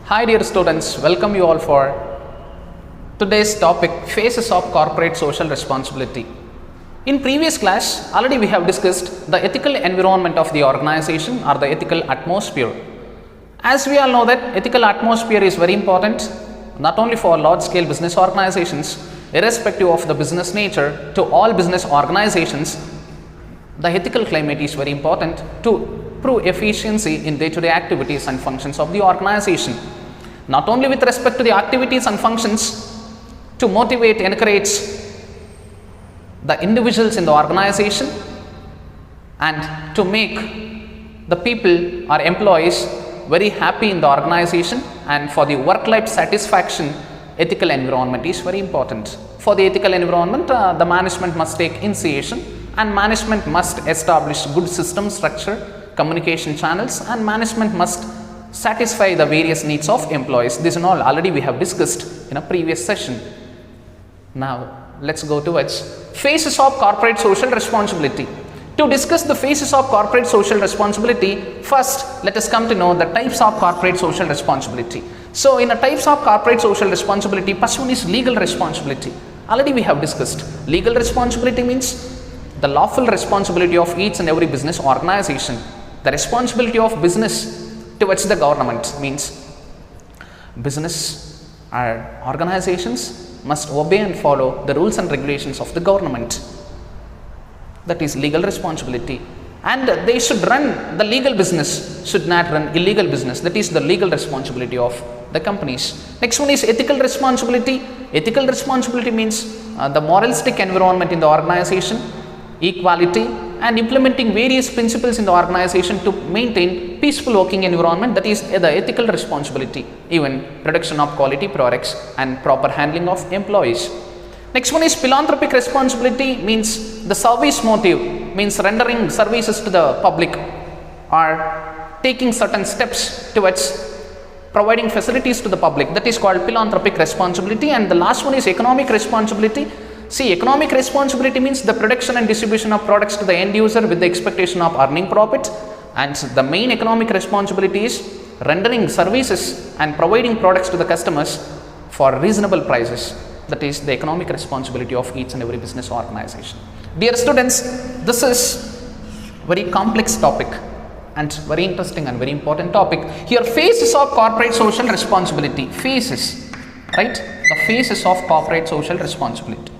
Hi dear students, welcome you all for today's topic, phases of corporate social responsibility. In previous class, already we have discussed the ethical environment of the organization or the ethical atmosphere. As we all know that ethical atmosphere is very important not only for large scale business organizations, irrespective of the business nature, to all business organizations, the ethical climate is very important to prove efficiency in day-to-day activities and functions of the organization. Not only with respect to the activities and functions, to motivate, encourage the individuals in the organization and to make the people or employees very happy in the organization, and for the work-life satisfaction, ethical environment is very important. For the ethical environment, the management must take initiation and management must establish good system structure, communication channels, and management must satisfy the various needs of employees. This and all already we have discussed in a previous session. Now let's go towards phases of corporate social responsibility. To discuss the phases of corporate social responsibility, first let us come to know the types of corporate social responsibility. So in the types of corporate social responsibility, first one is legal responsibility. Already we have discussed. Legal responsibility means the lawful responsibility of each and every business organization. The responsibility of business towards the government means business or organizations must obey and follow the rules and regulations of the government. That is legal responsibility, and they should run the legal business, should not run illegal business. That is the legal responsibility of the companies. Next one is ethical responsibility. Ethical responsibility means the moralistic environment in the organization, equality, and implementing various principles in the organization to maintain peaceful working environment. That is the ethical responsibility. Even production of quality products and proper handling of employees. Next one is philanthropic responsibility, means the service motive, means rendering services to the public or taking certain steps towards providing facilities to the public. That is called philanthropic responsibility. And the last one is economic responsibility. See, economic responsibility means the production and distribution of products to the end user with the expectation of earning profit, and the main economic responsibility is rendering services and providing products to the customers for reasonable prices. That is the economic responsibility of each and every business organization. Dear students, this is very complex topic and very interesting and very important topic. Here, phases of corporate social responsibility. Phases, right? The phases of corporate social responsibility.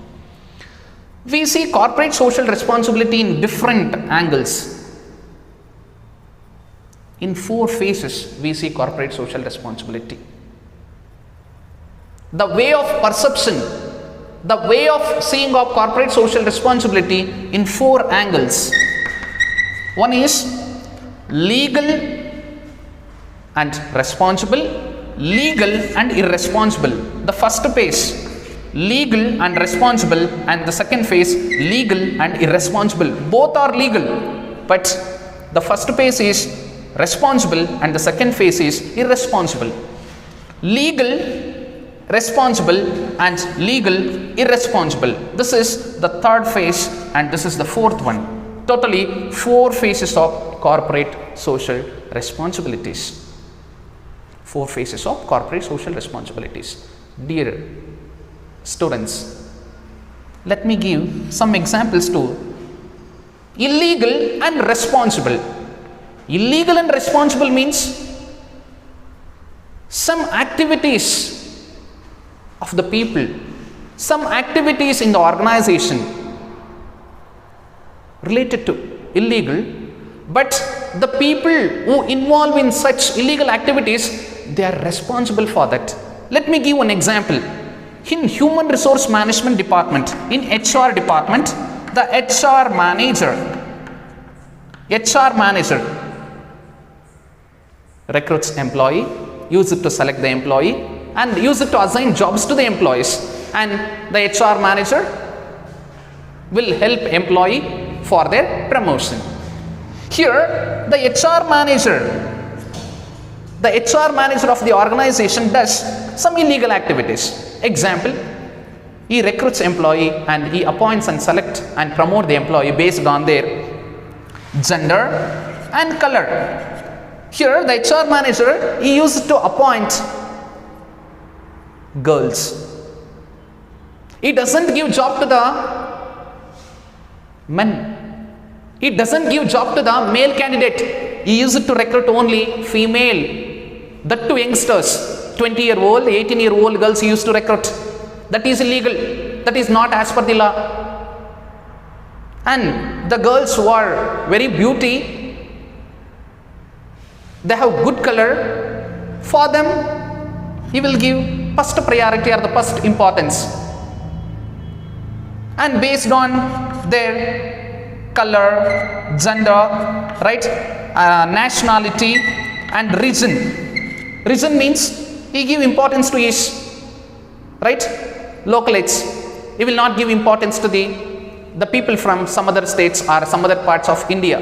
We see corporate social responsibility in different angles. In 4 phases, we see corporate social responsibility. The way of perception, the way of seeing of corporate social responsibility in 4 angles. One is legal and responsible, legal and irresponsible. The first phase, legal and responsible, and the second phase, legal and irresponsible. Both are legal, but the first phase is responsible and the second phase is irresponsible. Legal, responsible, and legal, irresponsible. This is the 3rd phase and this is the 4th one. Totally 4 phases of corporate social responsibilities. 4 phases of corporate social responsibilities. Dear students, let me give some examples to illegal and responsible. Illegal and responsible means some activities of the people, some activities in the organization related to illegal, but the people who involve in such illegal activities, they are responsible for that. Let me give one example. In human resource management department, in HR department, the HR manager recruits employee, use it to select the employee, and use it to assign jobs to the employees, and the HR manager will help employee for their promotion. Here the HR manager of the organization does some illegal activities. Example, he recruits employee and he appoints and select and promote the employee based on their gender and color. Here the HR manager, he used to appoint girls. He doesn't give job to the men. He doesn't give job to the male candidate. He used to recruit only female. That to youngsters, 20-year-old, 18-year-old girls he used to recruit. That is illegal. That is not as per the law. And the girls who are very beauty, they have good color, for them he will give first priority or the first importance. And based on their color, gender, right, nationality and region. Region means he give importance to his, right, localites. He will not give importance to the people from some other states or some other parts of India.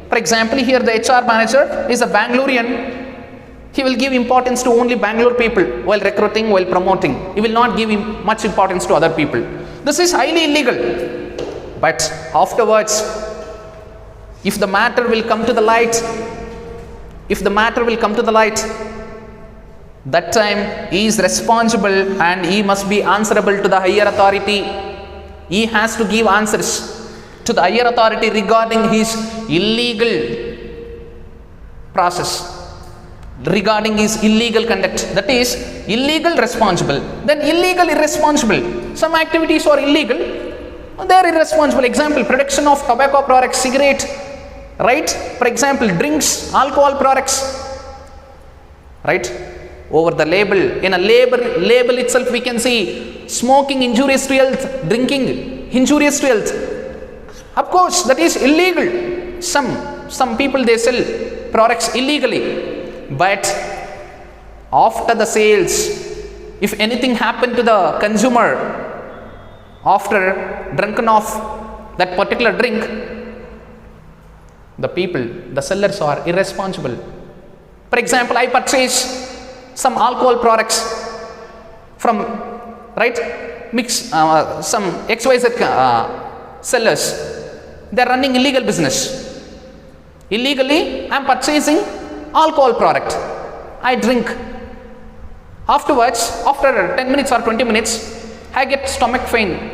For example, here the HR manager is a Bangalorean. He will give importance to only Bangalore people while recruiting, while promoting. He will not give much importance to other people. This is highly illegal. But afterwards, if the matter will come to the light, that time he is responsible and he must be answerable to the higher authority. He has to give answers to the higher authority regarding his illegal process, regarding his illegal conduct. That is illegal responsible, then illegal irresponsible. Some activities are illegal, they are irresponsible. Example, production of tobacco products, cigarette, right? For example, drinks, alcohol products, right? Over the label, in a label itself we can see smoking injurious to health, drinking injurious to health. Of course, that is illegal. Some people they sell products illegally, but after the sales, if anything happened to the consumer after drinking of that particular drink, the sellers are irresponsible. For example, I purchase some alcohol products from, right, some XYZ sellers. They are running illegal business. Illegally, I am purchasing alcohol product. I drink. Afterwards, after 10 minutes or 20 minutes, I get stomach pain.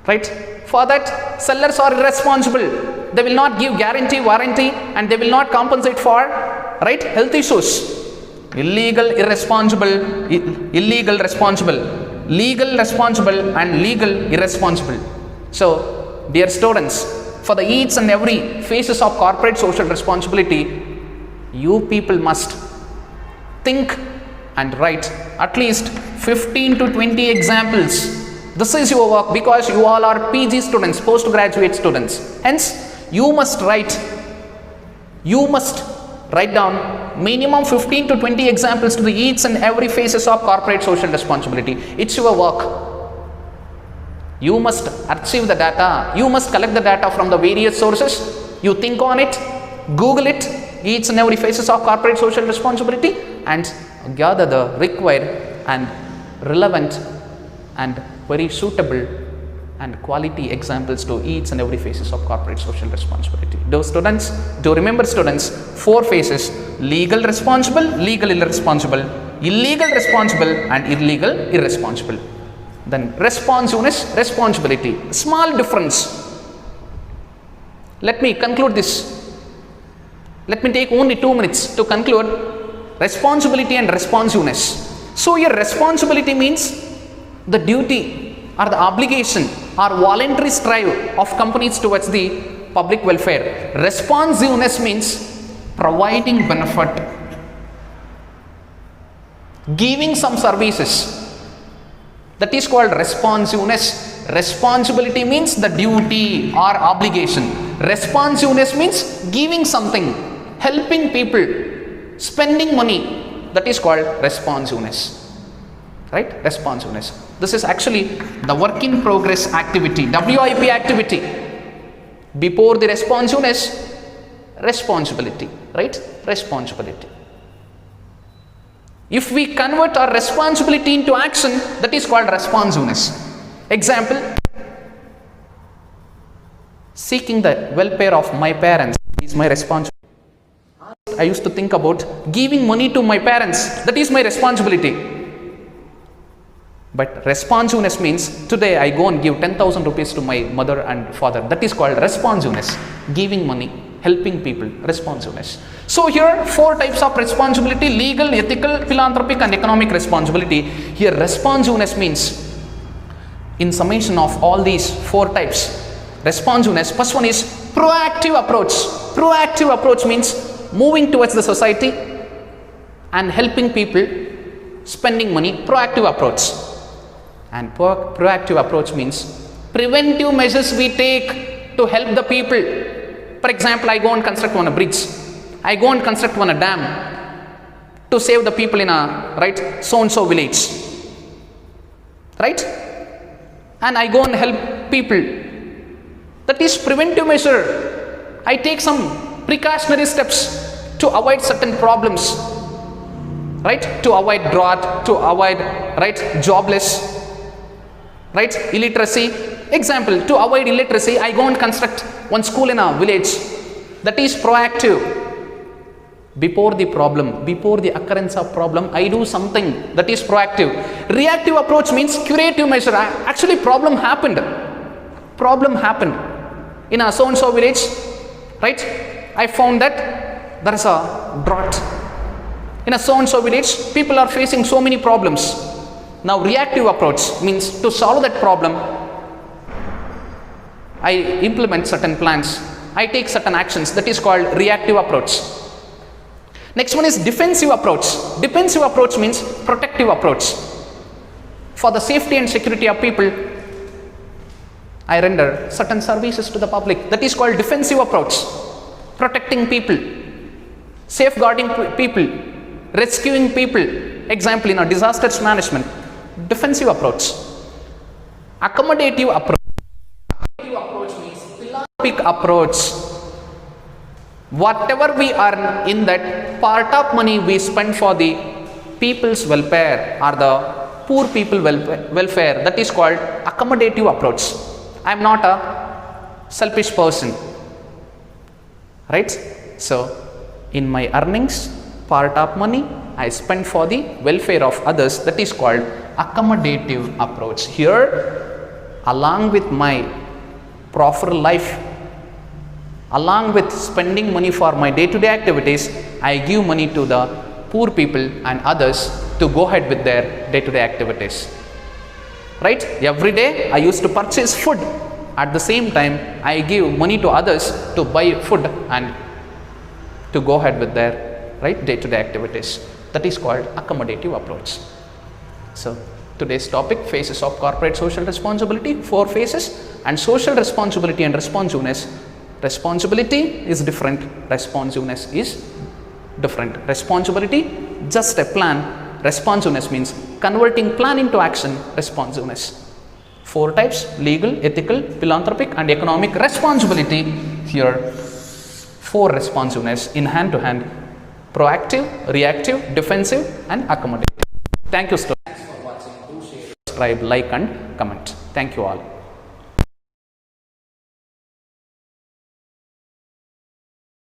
Right? For that, sellers are irresponsible. They will not give guarantee, warranty, and they will not compensate for, right, health issues. Illegal, irresponsible, illegal, responsible, legal, responsible, and legal, irresponsible. So, dear students, for the each and every phases of corporate social responsibility, you people must think and write at least 15 to 20 examples. This is your work because you all are PG students, postgraduate students. Hence, you must write down minimum 15 to 20 examples to the each and every phases of corporate social responsibility. It's your work. You must archive the data. You must collect the data from the various sources. You think on it, Google it, each and every phases of corporate social responsibility, and gather the required and relevant and very suitable and quality examples to each and every phases of corporate social responsibility. Do students, do remember students, 4 phases: legal responsible, legal irresponsible, illegal responsible, and illegal irresponsible. Then responsiveness, responsibility, small difference. Let me conclude this. Let me take only 2 minutes to conclude responsibility and responsiveness. So your responsibility means the duty or the obligation or voluntary strive of companies towards the public welfare. Responsiveness means providing benefit, giving some services. That is called responsiveness. Responsibility means the duty or obligation. Responsiveness means giving something, helping people, spending money. That is called responsiveness. Right? Responsiveness. This is actually the work in progress activity, WIP activity. Before the responsiveness, responsibility. Right? Responsibility. If we convert our responsibility into action, that is called responsiveness. Example, seeking the welfare of my parents is my responsibility. I used to think about giving money to my parents, that is my responsibility. But responsiveness means today I go and give 10,000 rupees to my mother and father. That is called responsiveness. Giving money, helping people, responsiveness. So here 4 types of responsibility: legal, ethical, philanthropic and economic responsibility. Here responsiveness means, in summation of all these 4 types, responsiveness, first one is proactive approach. Proactive approach means moving towards the society and helping people, spending money, proactive approach. And proactive approach means preventive measures we take to help the people. For example, I go and construct one a bridge, I go and construct one a dam to save the people in a so and so village, right? And I go and help people. That is preventive measure. I take some precautionary steps to avoid certain problems, right? To avoid drought, to avoid jobless, illiteracy. Example, to avoid illiteracy, I go and construct one school in a village. That is proactive. Before the problem, before the occurrence of problem, I do something. That is proactive. Reactive approach means curative measure. Actually problem happened in a so and so village, right? I found that there is a drought in a so and so village. People are facing so many problems. Now reactive approach means to solve that problem, I implement certain plans, I take certain actions. That is called reactive approach. Next one is defensive approach. Defensive approach means protective approach. For the safety and security of people, I render certain services to the public. That is called defensive approach. Protecting people, safeguarding people, rescuing people. Example, in a disasters management. Defensive approach. Accommodative approach. Accommodative approach means philanthropic approach. Whatever we earn, in that part of money we spend for the people's welfare or the poor people welfare. That is called accommodative approach. I am not a selfish person, right? So in my earnings, part of money I spend for the welfare of others. That is called accommodative approach. Here, along with my proper life, along with spending money for my day-to-day activities, I give money to the poor people and others to go ahead with their day-to-day activities, right? Every day I used to purchase food. At the same time, I give money to others to buy food and to go ahead with their day-to-day activities. That is called accommodative approach. So today's topic, phases of corporate social responsibility, 4 phases, and social responsibility and responsiveness. Responsibility is different, responsiveness is different. Responsibility, just a plan. Responsiveness means converting plan into action. Responsiveness. 4 types: legal, ethical, philanthropic and economic responsibility. Here 4 responsiveness in hand to hand: proactive, reactive, defensive and accommodative. Thank you students. Thanks for watching. Do share, subscribe, like and comment. Thank you all.